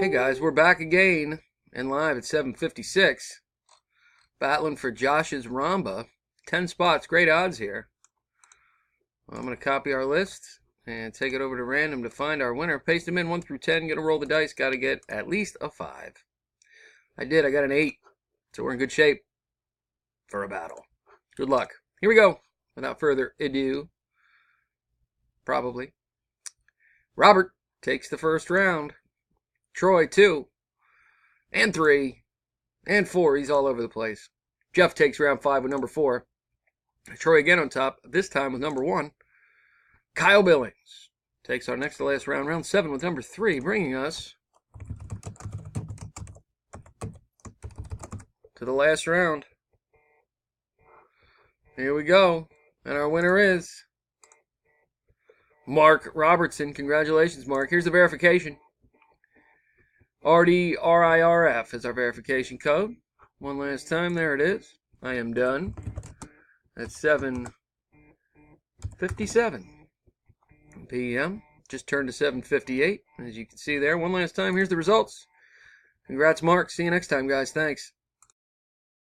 Hey guys, we're back again and live at 7:56. Battling for Josh's Romba. 10 spots, great odds here. I'm going to copy our list and take it over to random to find our winner. Paste them in 1 through 10. Going to roll the dice. Got to get at least a 5. I did. I got an 8. So we're in good shape for a battle. Good luck. Here we go. Without further ado, probably. Robert takes the first round. Troy, 2. And 3. And 4. He's all over the place. Jeff takes round 5 with number 4. Troy again on top, this time with number 1. Kyle Billings takes our next to last round, round 7 with number 3, bringing us to the last round. Here we go. And our winner is Mark Robertson. Congratulations, Mark. Here's the verification. RDRIRF is our verification code. One last time, there it is. I am done at 7:57 p.m. Just turned to 7:58, as you can see there. One last time, here's the results. Congrats, Mark. See you next time, guys. Thanks.